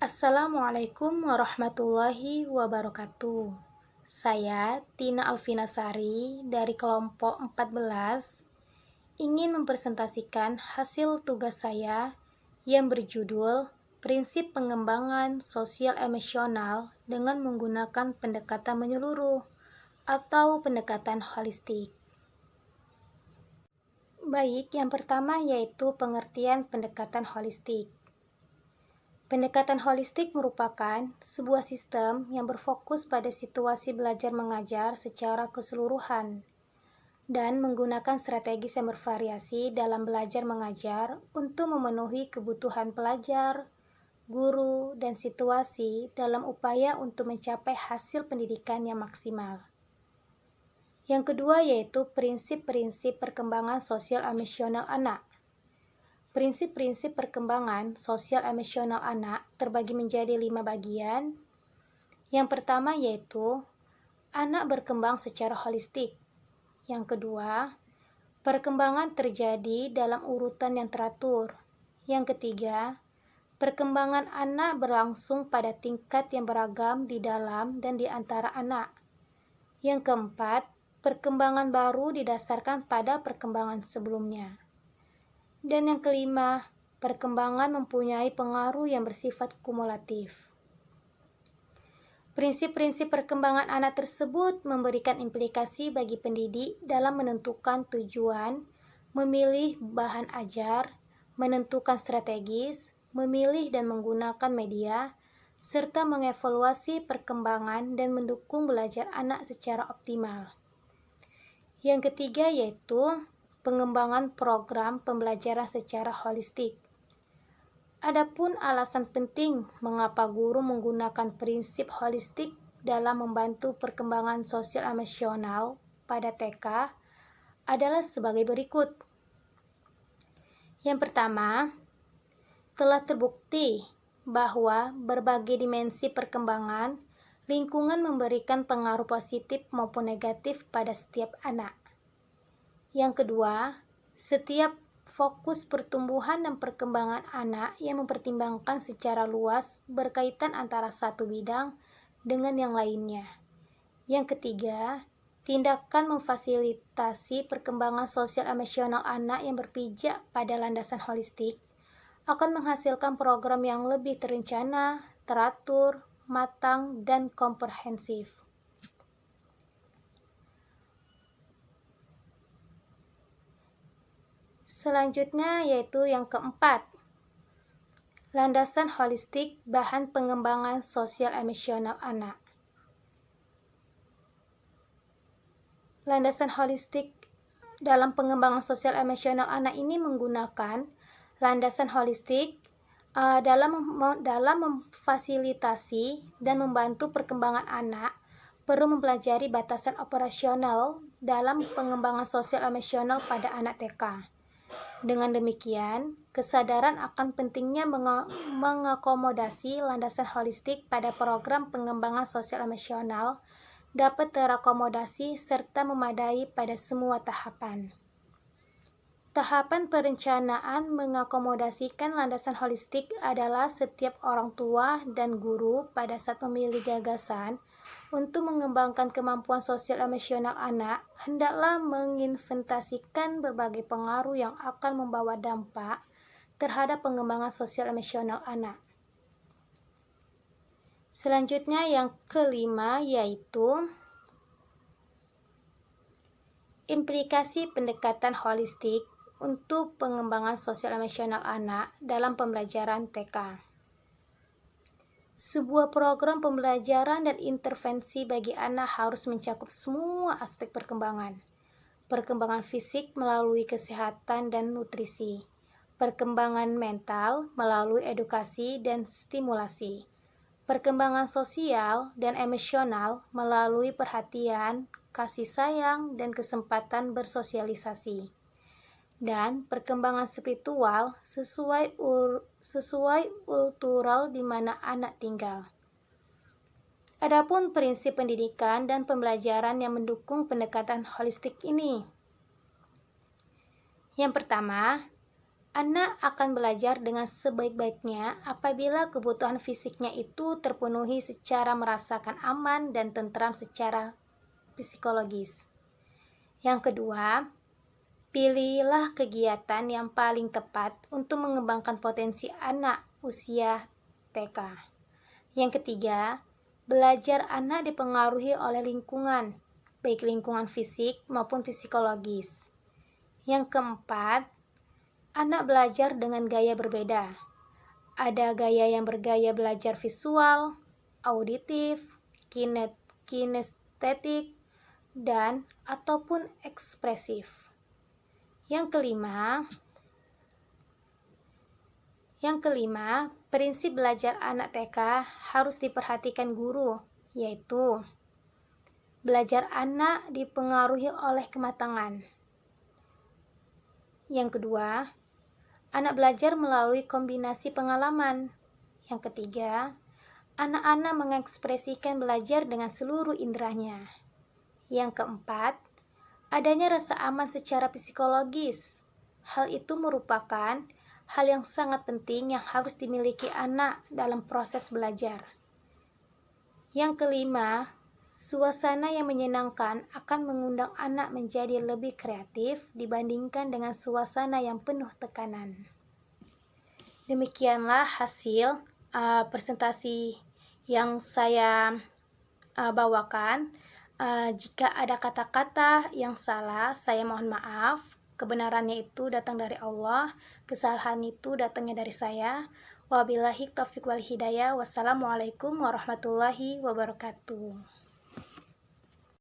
Assalamualaikum warahmatullahi wabarakatuh. Saya Tina Alvinasari dari kelompok 14 ingin mempresentasikan hasil tugas saya yang berjudul Prinsip Pengembangan Sosial Emosional dengan menggunakan pendekatan menyeluruh atau pendekatan holistik. Baik, yang pertama yaitu pengertian pendekatan holistik. Pendekatan holistik merupakan sebuah sistem yang berfokus pada situasi belajar mengajar secara keseluruhan dan menggunakan strategi yang bervariasi dalam belajar mengajar untuk memenuhi kebutuhan pelajar, guru, dan situasi dalam upaya untuk mencapai hasil pendidikan yang maksimal. Yang kedua yaitu prinsip-prinsip perkembangan sosial emosional anak. Prinsip-prinsip perkembangan sosial emosional anak terbagi menjadi 5 bagian. Yang pertama yaitu anak berkembang secara holistik. Yang kedua, perkembangan terjadi dalam urutan yang teratur. Yang ketiga, perkembangan anak berlangsung pada tingkat yang beragam di dalam dan di antara anak. Yang keempat, perkembangan baru didasarkan pada perkembangan sebelumnya. Dan yang kelima, perkembangan mempunyai pengaruh yang bersifat kumulatif. Prinsip-prinsip perkembangan anak tersebut memberikan implikasi bagi pendidik dalam menentukan tujuan, memilih bahan ajar, menentukan strategis, memilih dan menggunakan media, serta mengevaluasi perkembangan dan mendukung belajar anak secara optimal. Yang ketiga yaitu pengembangan program pembelajaran secara holistik. Adapun alasan penting mengapa guru menggunakan prinsip holistik dalam membantu perkembangan sosial emosional pada TK adalah sebagai berikut. Yang pertama, telah terbukti bahwa berbagai dimensi perkembangan lingkungan memberikan pengaruh positif maupun negatif pada setiap anak. Yang kedua, setiap fokus pertumbuhan dan perkembangan anak yang mempertimbangkan secara luas berkaitan antara satu bidang dengan yang lainnya. Yang ketiga, tindakan memfasilitasi perkembangan sosial emosional anak yang berpijak pada landasan holistik akan menghasilkan program yang lebih terencana, teratur, matang, dan komprehensif. Selanjutnya yaitu yang keempat, landasan holistik bahan pengembangan sosial emosional anak. Landasan holistik dalam pengembangan sosial emosional anak ini menggunakan landasan holistik dalam memfasilitasi dan membantu perkembangan anak perlu mempelajari batasan operasional dalam pengembangan sosial emosional pada anak TK. Dengan demikian, kesadaran akan pentingnya mengakomodasi landasan holistik pada program pengembangan sosial emosional dapat terakomodasi serta memadai pada semua tahapan. Tahapan perencanaan mengakomodasikan landasan holistik adalah setiap orang tua dan guru pada saat memilih gagasan untuk mengembangkan kemampuan sosial emosional anak, hendaklah menginventasikan berbagai pengaruh yang akan membawa dampak terhadap pengembangan sosial emosional anak. Selanjutnya yang kelima yaitu implikasi pendekatan holistik untuk pengembangan sosial emosional anak dalam pembelajaran TK. Sebuah program pembelajaran dan intervensi bagi anak harus mencakup semua aspek perkembangan. Perkembangan fisik melalui kesehatan dan nutrisi, perkembangan mental melalui edukasi dan stimulasi, perkembangan sosial dan emosional melalui perhatian, kasih sayang, dan kesempatan bersosialisasi, dan perkembangan spiritual sesuai kultural di mana anak tinggal. Adapun prinsip pendidikan dan pembelajaran yang mendukung pendekatan holistik ini. Yang pertama, Anak akan belajar dengan sebaik-baiknya apabila kebutuhan fisiknya itu terpenuhi secara merasakan aman dan tentram secara psikologis. Yang kedua, pilihlah kegiatan yang paling tepat untuk mengembangkan potensi anak usia TK. Yang ketiga, belajar anak dipengaruhi oleh lingkungan, baik lingkungan fisik maupun psikologis. Yang keempat, anak belajar dengan gaya berbeda. Ada gaya yang bergaya belajar visual, auditif, kinestetik, dan ataupun ekspresif. Yang kelima, prinsip belajar anak TK harus diperhatikan guru, yaitu belajar anak dipengaruhi oleh kematangan. Yang kedua, anak belajar melalui kombinasi pengalaman. Yang ketiga, anak-anak mengekspresikan belajar dengan seluruh inderanya. Yang keempat, adanya rasa aman secara psikologis. Hal itu merupakan hal yang sangat penting yang harus dimiliki anak dalam proses belajar. Yang kelima, suasana yang menyenangkan akan mengundang anak menjadi lebih kreatif dibandingkan dengan suasana yang penuh tekanan. Demikianlah hasil presentasi yang saya bawakan. Jika ada kata-kata yang salah, saya mohon maaf. Kebenarannya itu datang dari Allah, kesalahan itu datangnya dari saya. Wabillahi taufiq wal hidayah. Wassalamualaikum warahmatullahi wabarakatuh.